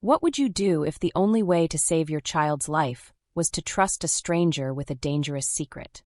What would you do if the only way to save your child's life was to trust a stranger with a dangerous secret?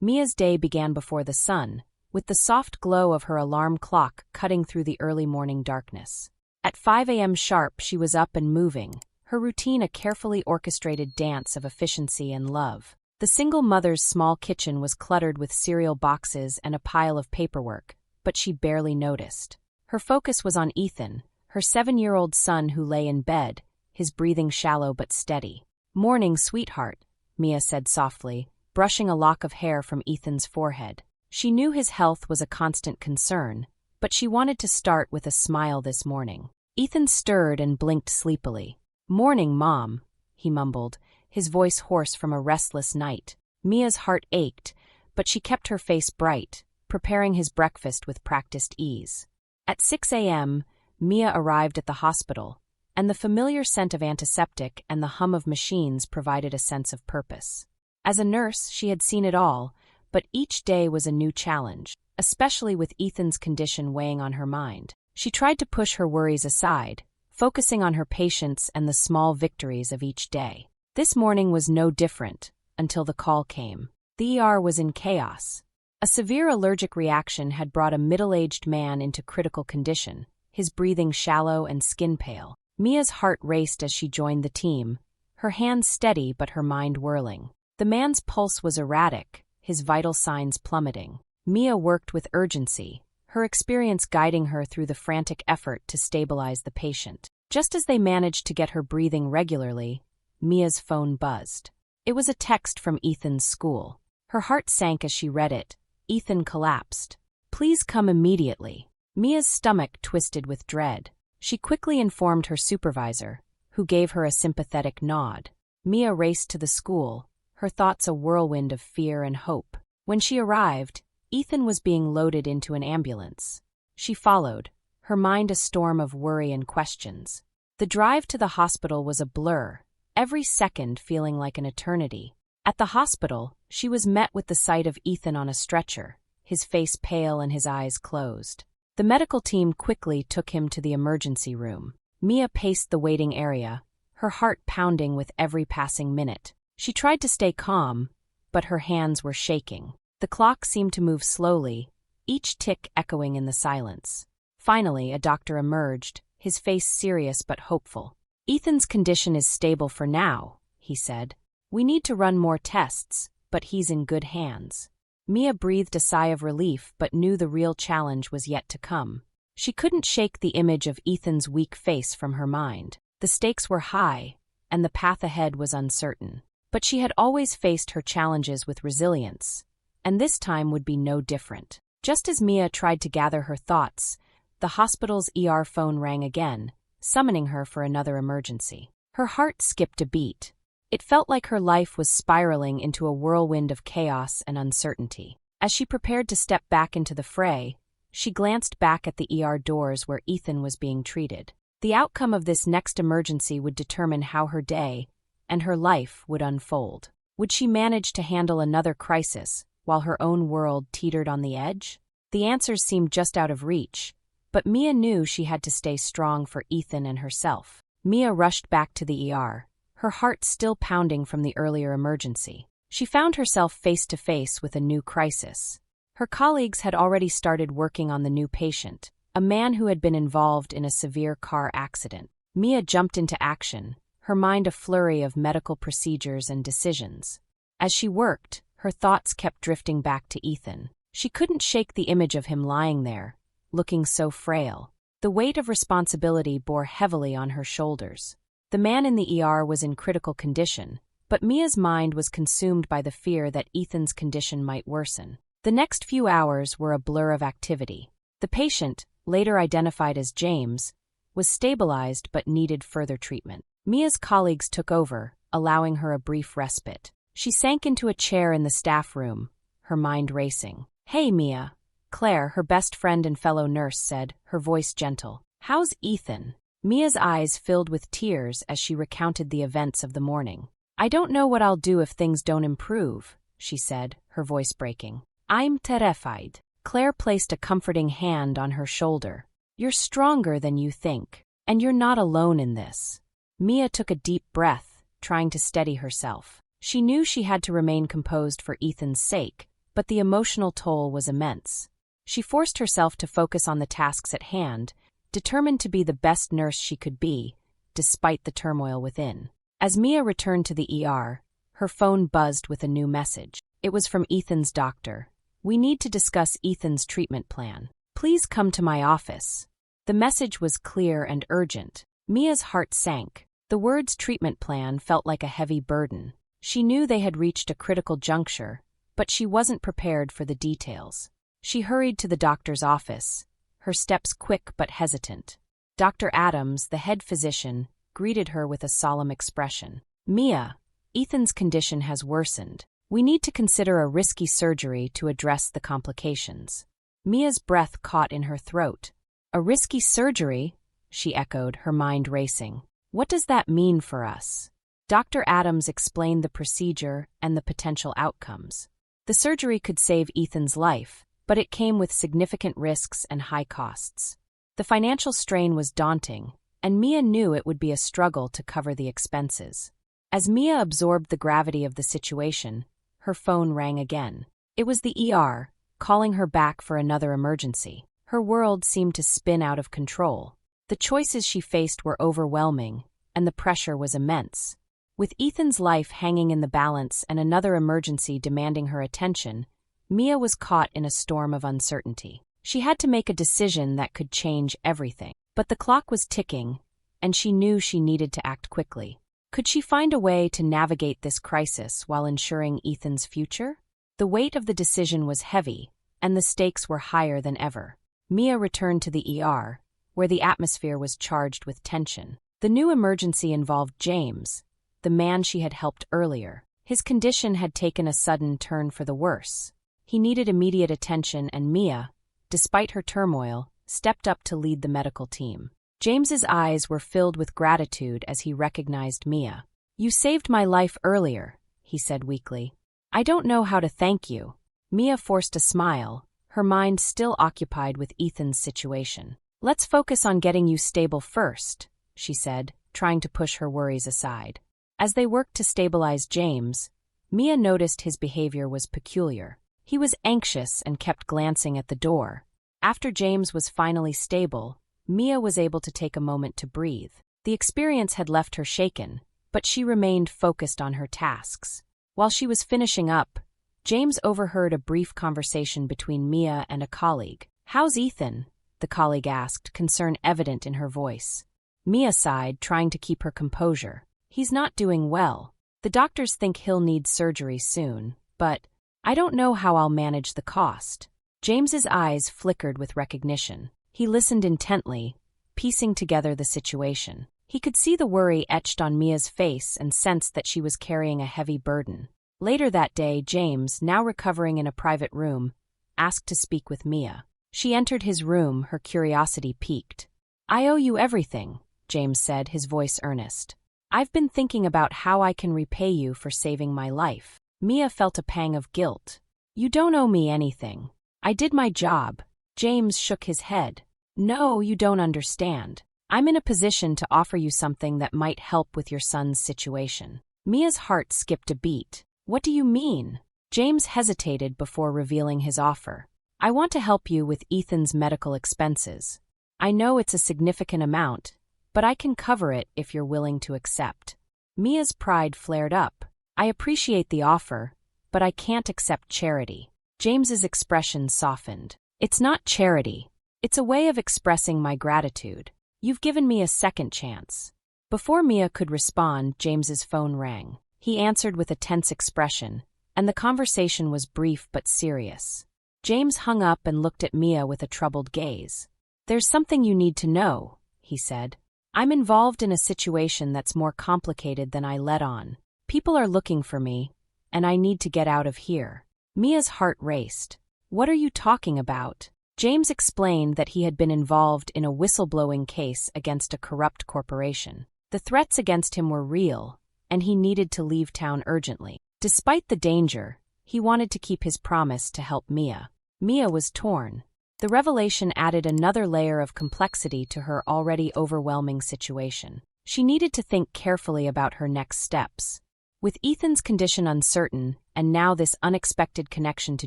Mia's day began before the sun, with the soft glow of her alarm clock cutting through the early morning darkness. At 5 a.m. sharp, she was up and moving, her routine a carefully orchestrated dance of efficiency and love. The single mother's small kitchen was cluttered with cereal boxes and a pile of paperwork, but she barely noticed. Her focus was on Ethan, her 7-year-old son who lay in bed, his breathing shallow but steady. "Morning, sweetheart," Mia said softly, brushing a lock of hair from Ethan's forehead. She knew his health was a constant concern, but she wanted to start with a smile this morning. Ethan stirred and blinked sleepily. "Morning, Mom," he mumbled, his voice hoarse from a restless night. Mia's heart ached, but she kept her face bright, preparing his breakfast with practiced ease. At 6 a.m., Mia arrived at the hospital, and the familiar scent of antiseptic and the hum of machines provided a sense of purpose. As a nurse, she had seen it all, but each day was a new challenge, especially with Ethan's condition weighing on her mind. She tried to push her worries aside, focusing on her patients and the small victories of each day. This morning was no different, until the call came. The ER was in chaos. A severe allergic reaction had brought a middle-aged man into critical condition, his breathing shallow and skin pale. Mia's heart raced as she joined the team, her hands steady but her mind whirling. The man's pulse was erratic, his vital signs plummeting. Mia worked with urgency, her experience guiding her through the frantic effort to stabilize the patient. Just as they managed to get her breathing regularly, Mia's phone buzzed. It was a text from Ethan's school. Her heart sank as she read it. Ethan collapsed. "Please come immediately." Mia's stomach twisted with dread. She quickly informed her supervisor, who gave her a sympathetic nod. Mia raced to the school, her thoughts a whirlwind of fear and hope. When she arrived, Ethan was being loaded into an ambulance. She followed, her mind a storm of worry and questions. The drive to the hospital was a blur, every second feeling like an eternity. At the hospital, she was met with the sight of Ethan on a stretcher, his face pale and his eyes closed. The medical team quickly took him to the emergency room. Mia paced the waiting area, her heart pounding with every passing minute. She tried to stay calm, but her hands were shaking. The clock seemed to move slowly, each tick echoing in the silence. Finally, a doctor emerged, his face serious but hopeful. "Ethan's condition is stable for now," he said. "We need to run more tests, but he's in good hands." Mia breathed a sigh of relief but knew the real challenge was yet to come. She couldn't shake the image of Ethan's weak face from her mind. The stakes were high, and the path ahead was uncertain. But she had always faced her challenges with resilience, and this time would be no different. Just as Mia tried to gather her thoughts, the hospital's ER phone rang again, summoning her for another emergency. Her heart skipped a beat. It felt like her life was spiraling into a whirlwind of chaos and uncertainty. As she prepared to step back into the fray, she glanced back at the ER doors where Ethan was being treated. The outcome of this next emergency would determine how her day and her life would unfold. Would she manage to handle another crisis while her own world teetered on the edge? The answers seemed just out of reach, but Mia knew she had to stay strong for Ethan and herself. Mia rushed back to the ER, her heart still pounding from the earlier emergency. She found herself face to face with a new crisis. Her colleagues had already started working on the new patient, a man who had been involved in a severe car accident. Mia jumped into action, her mind a flurry of medical procedures and decisions. As she worked, her thoughts kept drifting back to Ethan. She couldn't shake the image of him lying there, looking so frail. The weight of responsibility bore heavily on her shoulders. The man in the ER was in critical condition, but Mia's mind was consumed by the fear that Ethan's condition might worsen. The next few hours were a blur of activity. The patient, later identified as James, was stabilized but needed further treatment. Mia's colleagues took over, allowing her a brief respite. She sank into a chair in the staff room, her mind racing. "Hey, Mia," Claire, her best friend and fellow nurse, said, her voice gentle. "How's Ethan?" Mia's eyes filled with tears as she recounted the events of the morning. "I don't know what I'll do if things don't improve," she said, her voice breaking. "I'm terrified." Claire placed a comforting hand on her shoulder. "You're stronger than you think, and you're not alone in this." Mia took a deep breath, trying to steady herself. She knew she had to remain composed for Ethan's sake, but the emotional toll was immense. She forced herself to focus on the tasks at hand, determined to be the best nurse she could be, despite the turmoil within. As Mia returned to the ER, her phone buzzed with a new message. It was from Ethan's doctor. "We need to discuss Ethan's treatment plan. Please come to my office." The message was clear and urgent. Mia's heart sank. The words treatment plan felt like a heavy burden. She knew they had reached a critical juncture, but she wasn't prepared for the details. She hurried to the doctor's office, her steps quick but hesitant. Dr. Adams, the head physician, greeted her with a solemn expression. "Mia, Ethan's condition has worsened. We need to consider a risky surgery to address the complications." Mia's breath caught in her throat. "A risky surgery?" she echoed, her mind racing. "What does that mean for us?" Dr. Adams explained the procedure and the potential outcomes. The surgery could save Ethan's life, but it came with significant risks and high costs. The financial strain was daunting, and Mia knew it would be a struggle to cover the expenses. As Mia absorbed the gravity of the situation, her phone rang again. It was the ER, calling her back for another emergency. Her world seemed to spin out of control. The choices she faced were overwhelming, and the pressure was immense. With Ethan's life hanging in the balance and another emergency demanding her attention, Mia was caught in a storm of uncertainty. She had to make a decision that could change everything. But the clock was ticking, and she knew she needed to act quickly. Could she find a way to navigate this crisis while ensuring Ethan's future? The weight of the decision was heavy, and the stakes were higher than ever. Mia returned to the ER, where the atmosphere was charged with tension. The new emergency involved James, the man she had helped earlier. His condition had taken a sudden turn for the worse. He needed immediate attention, and Mia, despite her turmoil, stepped up to lead the medical team. James's eyes were filled with gratitude as he recognized Mia. "You saved my life earlier," he said weakly. "I don't know how to thank you." Mia forced a smile, her mind still occupied with Ethan's situation. "Let's focus on getting you stable first," she said, trying to push her worries aside. As they worked to stabilize James, Mia noticed his behavior was peculiar. He was anxious and kept glancing at the door. After James was finally stable, Mia was able to take a moment to breathe. The experience had left her shaken, but she remained focused on her tasks. While she was finishing up, James overheard a brief conversation between Mia and a colleague. "How's Ethan?" the colleague asked, concern evident in her voice. Mia sighed, trying to keep her composure. "He's not doing well. The doctors think he'll need surgery soon, but I don't know how I'll manage the cost." James's eyes flickered with recognition. He listened intently, piecing together the situation. He could see the worry etched on Mia's face and sensed that she was carrying a heavy burden. Later that day, James, now recovering in a private room, asked to speak with Mia. She entered his room, her curiosity piqued. "I owe you everything," James said, his voice earnest. "I've been thinking about how I can repay you for saving my life." Mia felt a pang of guilt. "You don't owe me anything. I did my job." James shook his head. "No, you don't understand. I'm in a position to offer you something that might help with your son's situation." Mia's heart skipped a beat. "What do you mean?" James hesitated before revealing his offer. "I want to help you with Ethan's medical expenses. I know it's a significant amount, but I can cover it if you're willing to accept." Mia's pride flared up. "I appreciate the offer, but I can't accept charity." James's expression softened. "It's not charity. It's a way of expressing my gratitude. You've given me a second chance." Before Mia could respond, James's phone rang. He answered with a tense expression, and the conversation was brief but serious. James hung up and looked at Mia with a troubled gaze. "There's something you need to know," he said. "I'm involved in a situation that's more complicated than I let on. People are looking for me, and I need to get out of here." Mia's heart raced. "What are you talking about?" James explained that he had been involved in a whistleblowing case against a corrupt corporation. The threats against him were real, and he needed to leave town urgently. Despite the danger, he wanted to keep his promise to help Mia. Mia was torn. The revelation added another layer of complexity to her already overwhelming situation. She needed to think carefully about her next steps. With Ethan's condition uncertain, and now this unexpected connection to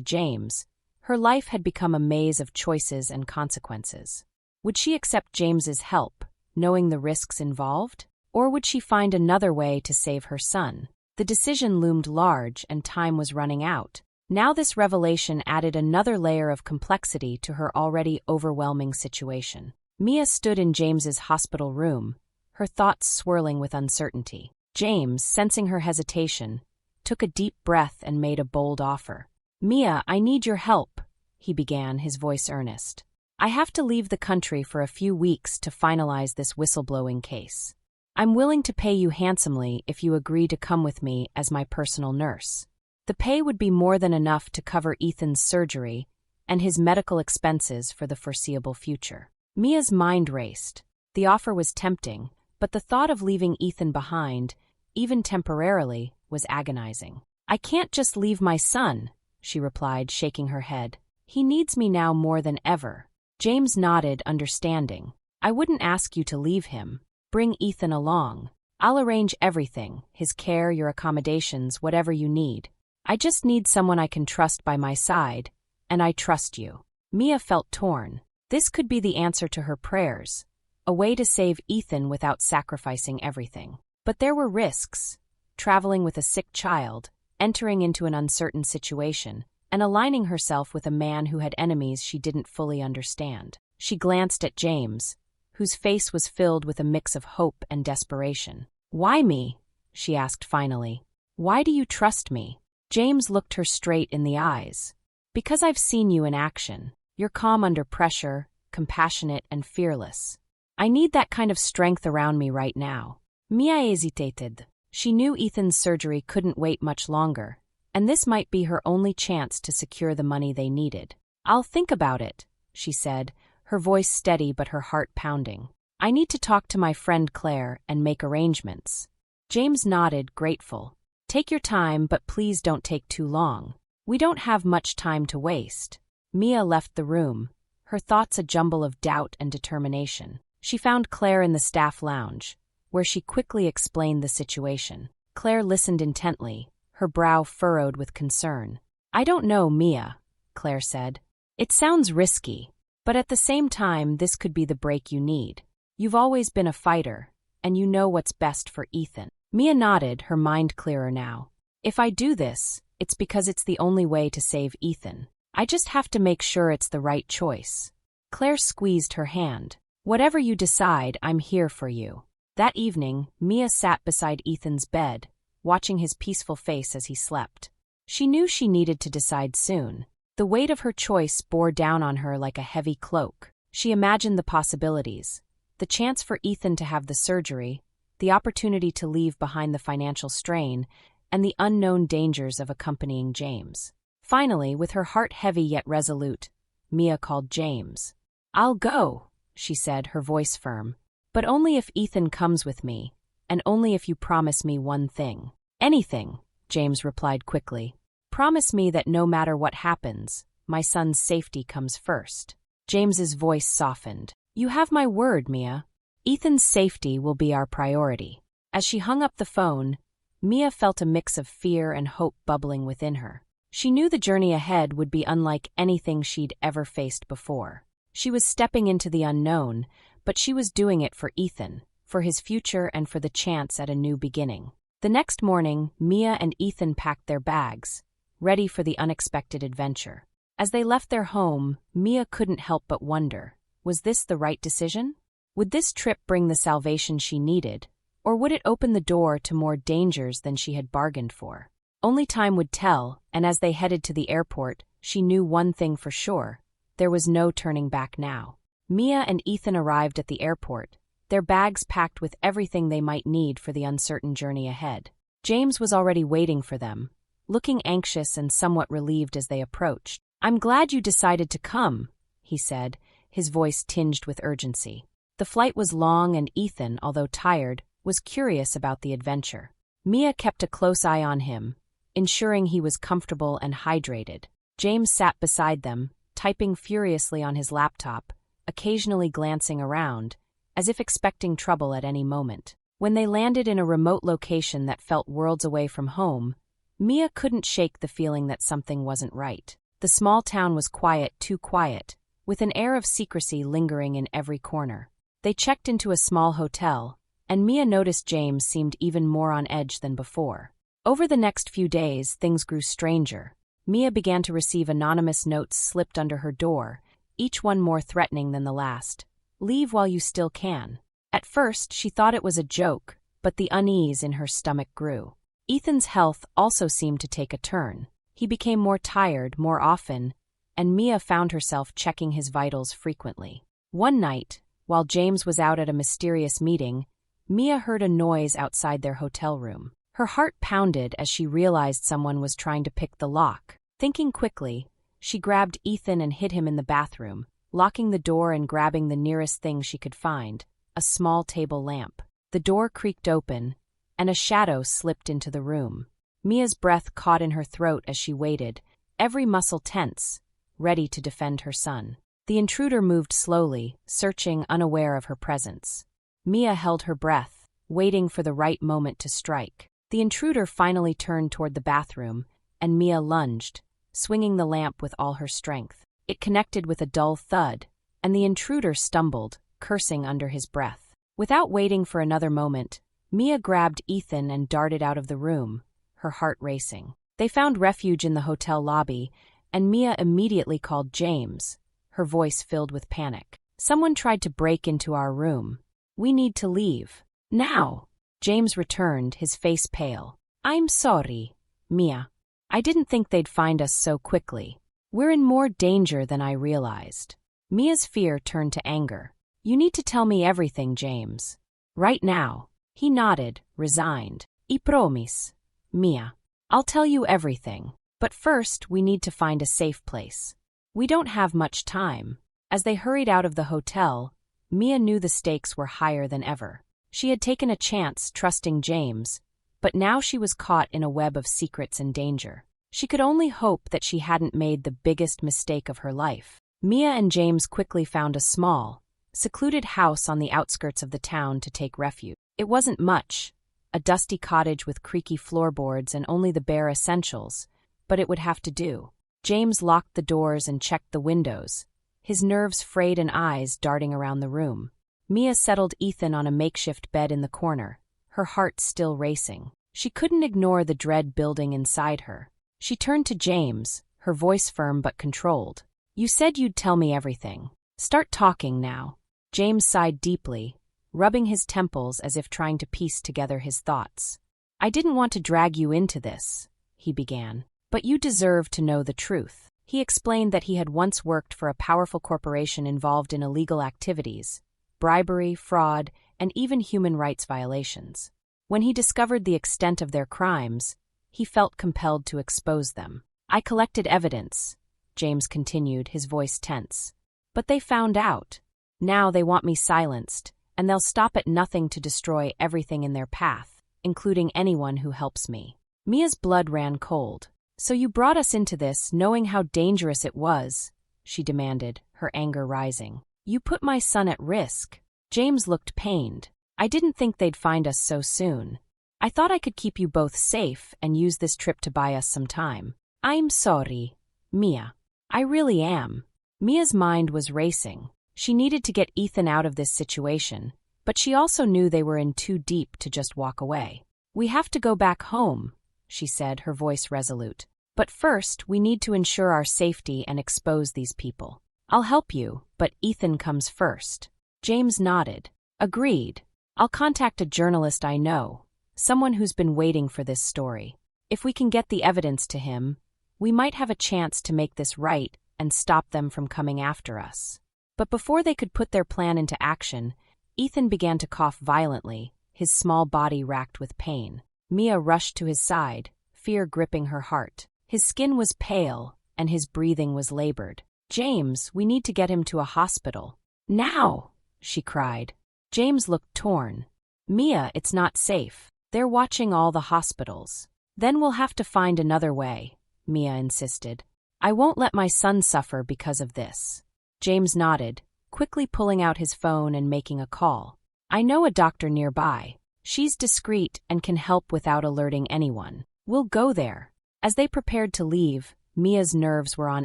James, her life had become a maze of choices and consequences. Would she accept James's help, knowing the risks involved? Or would she find another way to save her son? The decision loomed large and time was running out. Now this revelation added another layer of complexity to her already overwhelming situation. Mia stood in James's hospital room, her thoughts swirling with uncertainty. James, sensing her hesitation, took a deep breath and made a bold offer. "Mia, I need your help," he began, his voice earnest. "I have to leave the country for a few weeks to finalize this whistleblowing case. I'm willing to pay you handsomely if you agree to come with me as my personal nurse. The pay would be more than enough to cover Ethan's surgery and his medical expenses for the foreseeable future." Mia's mind raced. The offer was tempting, but the thought of leaving Ethan behind, even temporarily, was agonizing. "I can't just leave my son," she replied, shaking her head. "He needs me now more than ever." James nodded, understanding. "I wouldn't ask you to leave him. Bring Ethan along. I'll arrange everything, his care, your accommodations, whatever you need. I just need someone I can trust by my side, and I trust you." Mia felt torn. This could be the answer to her prayers, a way to save Ethan without sacrificing everything. But there were risks. Traveling with a sick child, entering into an uncertain situation, and aligning herself with a man who had enemies she didn't fully understand. She glanced at James, whose face was filled with a mix of hope and desperation. "Why me?" she asked finally. "Why do you trust me?" James looked her straight in the eyes. "Because I've seen you in action. You're calm under pressure, compassionate and fearless. I need that kind of strength around me right now." Mia hesitated. She knew Ethan's surgery couldn't wait much longer, and this might be her only chance to secure the money they needed. "I'll think about it," she said, her voice steady but her heart pounding. "I need to talk to my friend Claire and make arrangements." James nodded, grateful. "Take your time, but please don't take too long. We don't have much time to waste." Mia left the room, her thoughts a jumble of doubt and determination. She found Claire in the staff lounge, where she quickly explained the situation. Claire listened intently, her brow furrowed with concern. "I don't know, Mia," Claire said. "It sounds risky, but at the same time this could be the break you need. You've always been a fighter, and you know what's best for Ethan." Mia nodded, her mind clearer now. "If I do this, it's because it's the only way to save Ethan. I just have to make sure it's the right choice." Claire squeezed her hand. "Whatever you decide, I'm here for you." That evening, Mia sat beside Ethan's bed, watching his peaceful face as he slept. She knew she needed to decide soon. The weight of her choice bore down on her like a heavy cloak. She imagined the possibilities: the chance for Ethan to have the surgery, the opportunity to leave behind the financial strain, and the unknown dangers of accompanying James. Finally, with her heart heavy yet resolute, Mia called James. "I'll go," she said, her voice firm. "But only if Ethan comes with me, and only if you promise me one thing." "Anything," James replied quickly. "Promise me that no matter what happens, my son's safety comes first." James's voice softened. "You have my word, Mia. Ethan's safety will be our priority." As she hung up the phone, Mia felt a mix of fear and hope bubbling within her. She knew the journey ahead would be unlike anything she'd ever faced before. She was stepping into the unknown, but she was doing it for Ethan, for his future and for the chance at a new beginning. The next morning, Mia and Ethan packed their bags, ready for the unexpected adventure. As they left their home, Mia couldn't help but wonder, was this the right decision? Would this trip bring the salvation she needed, or would it open the door to more dangers than she had bargained for? Only time would tell, and as they headed to the airport, she knew one thing for sure: there was no turning back now. Mia and Ethan arrived at the airport, their bags packed with everything they might need for the uncertain journey ahead. James was already waiting for them, looking anxious and somewhat relieved as they approached. "I'm glad you decided to come," he said, his voice tinged with urgency. The flight was long and Ethan, although tired, was curious about the adventure. Mia kept a close eye on him, ensuring he was comfortable and hydrated. James sat beside them, typing furiously on his laptop, occasionally glancing around, as if expecting trouble at any moment. When they landed in a remote location that felt worlds away from home, Mia couldn't shake the feeling that something wasn't right. The small town was quiet, too quiet, with an air of secrecy lingering in every corner. They checked into a small hotel, and Mia noticed James seemed even more on edge than before. Over the next few days, things grew stranger. Mia began to receive anonymous notes slipped under her door, each one more threatening than the last. "Leave while you still can." At first, she thought it was a joke, but the unease in her stomach grew. Ethan's health also seemed to take a turn. He became more tired more often, and Mia found herself checking his vitals frequently. One night, while James was out at a mysterious meeting, Mia heard a noise outside their hotel room. Her heart pounded as she realized someone was trying to pick the lock. Thinking quickly, she grabbed Ethan and hid him in the bathroom, locking the door and grabbing the nearest thing she could find, a small table lamp. The door creaked open, and a shadow slipped into the room. Mia's breath caught in her throat as she waited, every muscle tense, ready to defend her son. The intruder moved slowly, searching, unaware of her presence. Mia held her breath, waiting for the right moment to strike. The intruder finally turned toward the bathroom, and Mia lunged, swinging the lamp with all her strength. It connected with a dull thud, and the intruder stumbled, cursing under his breath. Without waiting for another moment, Mia grabbed Ethan and darted out of the room, her heart racing. They found refuge in the hotel lobby, and Mia immediately called James, her voice filled with panic. "Someone tried to break into our room. We need to leave. Now!" James returned, his face pale. "I'm sorry, Mia. I didn't think they'd find us so quickly. We're in more danger than I realized." Mia's fear turned to anger. "You need to tell me everything, James. Right now." He nodded, resigned. "I promise, Mia. I'll tell you everything. But first, we need to find a safe place. We don't have much time." As they hurried out of the hotel, Mia knew the stakes were higher than ever. She had taken a chance trusting James, but now she was caught in a web of secrets and danger. She could only hope that she hadn't made the biggest mistake of her life. Mia and James quickly found a small, secluded house on the outskirts of the town to take refuge. It wasn't much, a dusty cottage with creaky floorboards and only the bare essentials, but it would have to do. James locked the doors and checked the windows, his nerves frayed and eyes darting around the room. Mia settled Ethan on a makeshift bed in the corner, her heart still racing. She couldn't ignore the dread building inside her. She turned to James, her voice firm but controlled. "You said you'd tell me everything. Start talking now." James sighed deeply, rubbing his temples as if trying to piece together his thoughts. "I didn't want to drag you into this," he began, "but you deserve to know the truth." He explained that he had once worked for a powerful corporation involved in illegal activities, bribery, fraud, and even human rights violations. When he discovered the extent of their crimes, he felt compelled to expose them. "I collected evidence," James continued, his voice tense. "But they found out. Now they want me silenced, and they'll stop at nothing to destroy everything in their path, including anyone who helps me." Mia's blood ran cold. "So you brought us into this, knowing how dangerous it was?" she demanded, her anger rising. "You put my son at risk." James looked pained. "I didn't think they'd find us so soon. I thought I could keep you both safe and use this trip to buy us some time." "I'm sorry, Mia. I really am." Mia's mind was racing. She needed to get Ethan out of this situation, but she also knew they were in too deep to just walk away. "We have to go back home," she said, her voice resolute. "But first, we need to ensure our safety and expose these people. I'll help you, but Ethan comes first." James nodded. "Agreed. I'll contact a journalist I know, someone who's been waiting for this story. If we can get the evidence to him, we might have a chance to make this right and stop them from coming after us." But before they could put their plan into action, Ethan began to cough violently, his small body racked with pain. Mia rushed to his side, fear gripping her heart. His skin was pale, and his breathing was labored. "James, we need to get him to a hospital. Now!" she cried. James looked torn. "Mia, it's not safe. They're watching all the hospitals." "Then we'll have to find another way," Mia insisted. "I won't let my son suffer because of this." James nodded, quickly pulling out his phone and making a call. "I know a doctor nearby. She's discreet and can help without alerting anyone. We'll go there. As they prepared to leave, Mia's nerves were on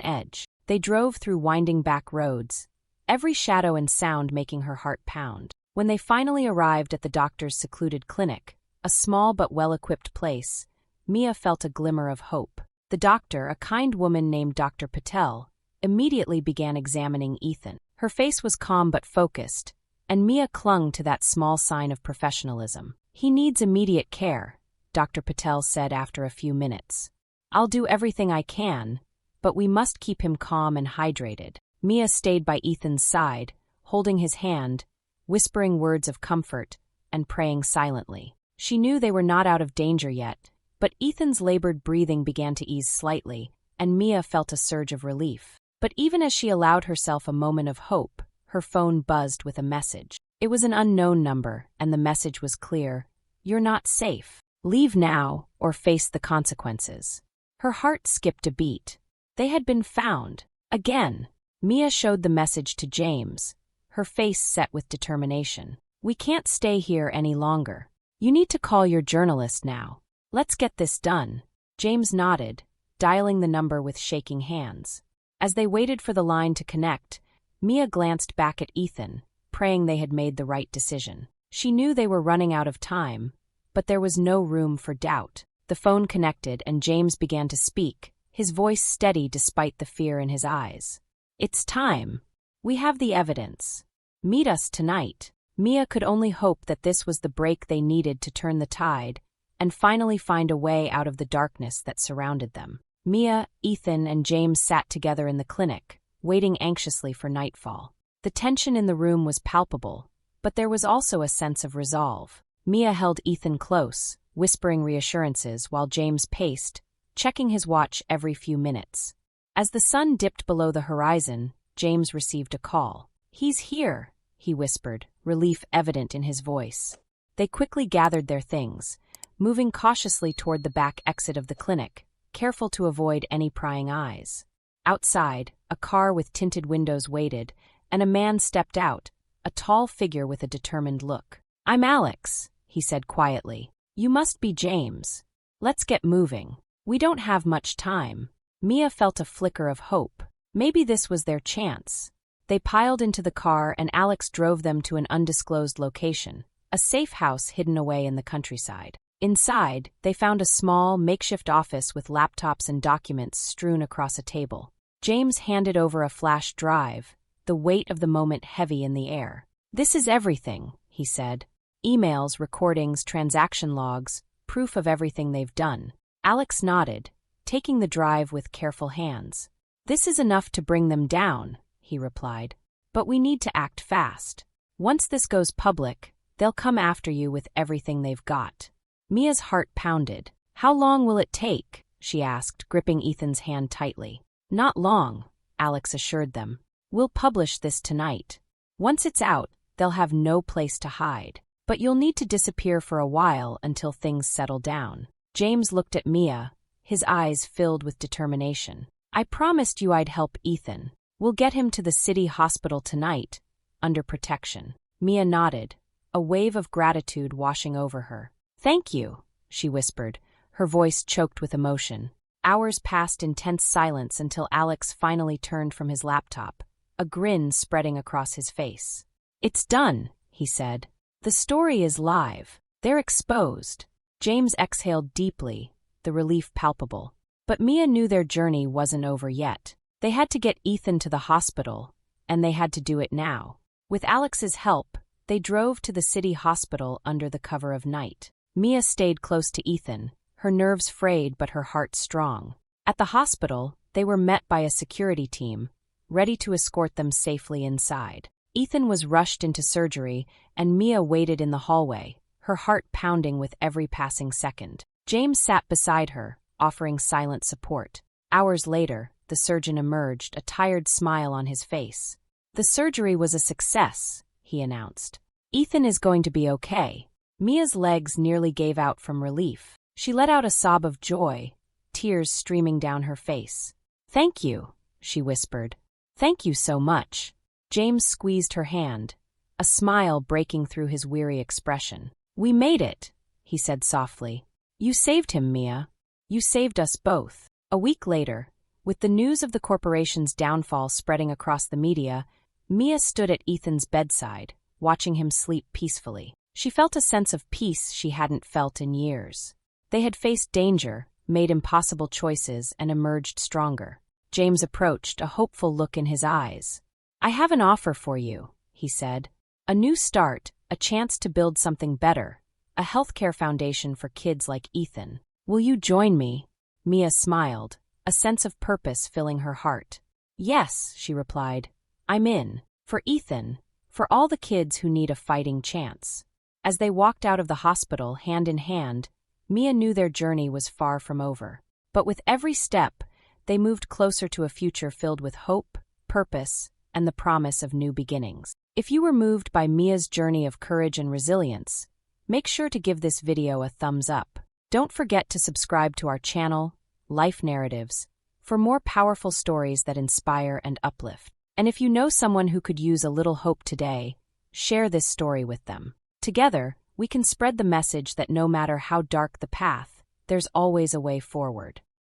edge. They drove through winding back roads, every shadow and sound making her heart pound. When they finally arrived at the doctor's secluded clinic, a small but well-equipped place, Mia felt a glimmer of hope. The doctor, a kind woman named Dr. Patel, immediately began examining Ethan. Her face was calm but focused, and Mia clung to that small sign of professionalism. "He needs immediate care," Dr. Patel said after a few minutes. "I'll do everything I can, but we must keep him calm and hydrated." Mia stayed by Ethan's side, holding his hand, whispering words of comfort, and praying silently. She knew they were not out of danger yet, but Ethan's labored breathing began to ease slightly, and Mia felt a surge of relief. But even as she allowed herself a moment of hope, her phone buzzed with a message. It was an unknown number, and the message was clear: "You're not safe. Leave now, or face the consequences." Her heart skipped a beat. They had been found. Again. Mia showed the message to James, her face set with determination. "We can't stay here any longer. You need to call your journalist now. Let's get this done." James nodded, dialing the number with shaking hands. As they waited for the line to connect, Mia glanced back at Ethan, praying they had made the right decision. She knew they were running out of time, but there was no room for doubt. The phone connected and James began to speak, his voice steady despite the fear in his eyes. "It's time. We have the evidence. Meet us tonight." Mia could only hope that this was the break they needed to turn the tide and finally find a way out of the darkness that surrounded them. Mia, Ethan, and James sat together in the clinic, waiting anxiously for nightfall. The tension in the room was palpable, but there was also a sense of resolve. Mia held Ethan close, whispering reassurances while James paced, checking his watch every few minutes. As the sun dipped below the horizon, James received a call. "He's here," he whispered, relief evident in his voice. They quickly gathered their things, moving cautiously toward the back exit of the clinic, careful to avoid any prying eyes. Outside, a car with tinted windows waited, and a man stepped out, a tall figure with a determined look. "I'm Alex," he said quietly. "You must be James. Let's get moving. We don't have much time." Mia felt a flicker of hope. Maybe this was their chance. They piled into the car and Alex drove them to an undisclosed location, a safe house hidden away in the countryside. Inside, they found a small, makeshift office with laptops and documents strewn across a table. James handed over a flash drive, the weight of the moment heavy in the air. "This is everything," he said. "Emails, recordings, transaction logs, proof of everything they've done." Alex nodded, taking the drive with careful hands. "This is enough to bring them down," he replied. "But we need to act fast. Once this goes public, they'll come after you with everything they've got." Mia's heart pounded. "How long will it take?" she asked, gripping Ethan's hand tightly. "Not long," Alex assured them. "We'll publish this tonight. Once it's out, they'll have no place to hide. But you'll need to disappear for a while until things settle down." James looked at Mia, his eyes filled with determination. "I promised you I'd help Ethan. We'll get him to the city hospital tonight, under protection." Mia nodded, a wave of gratitude washing over her. "Thank you," she whispered, her voice choked with emotion. Hours passed in tense silence until Alex finally turned from his laptop, a grin spreading across his face. "It's done," he said. "The story is live. They're exposed." James exhaled deeply, the relief palpable. But Mia knew their journey wasn't over yet. They had to get Ethan to the hospital, and they had to do it now. With Alex's help, they drove to the city hospital under the cover of night. Mia stayed close to Ethan, her nerves frayed but her heart strong. At the hospital, they were met by a security team, ready to escort them safely inside. Ethan was rushed into surgery, and Mia waited in the hallway, her heart pounding with every passing second. James sat beside her, offering silent support. Hours later, the surgeon emerged, a tired smile on his face. "The surgery was a success," he announced. "Ethan is going to be okay." Mia's legs nearly gave out from relief. She let out a sob of joy, tears streaming down her face. "Thank you," she whispered. "Thank you so much." James squeezed her hand, a smile breaking through his weary expression. "We made it," he said softly. "You saved him, Mia. You saved us both." A week later, with the news of the corporation's downfall spreading across the media, Mia stood at Ethan's bedside, watching him sleep peacefully. She felt a sense of peace she hadn't felt in years. They had faced danger, made impossible choices, and emerged stronger. James approached, a hopeful look in his eyes. "I have an offer for you," he said. "A new start, a chance to build something better, a healthcare foundation for kids like Ethan. Will you join me?" Mia smiled, a sense of purpose filling her heart. "Yes," she replied. "I'm in. For Ethan, for all the kids who need a fighting chance." As they walked out of the hospital, hand in hand, Mia knew their journey was far from over. But with every step, they moved closer to a future filled with hope, purpose, and the promise of new beginnings. If you were moved by Mia's journey of courage and resilience, make sure to give this video a thumbs up. Don't forget to subscribe to our channel, Life Narratives, for more powerful stories that inspire and uplift. And if you know someone who could use a little hope today, share this story with them. Together, we can spread the message that no matter how dark the path, there's always a way forward.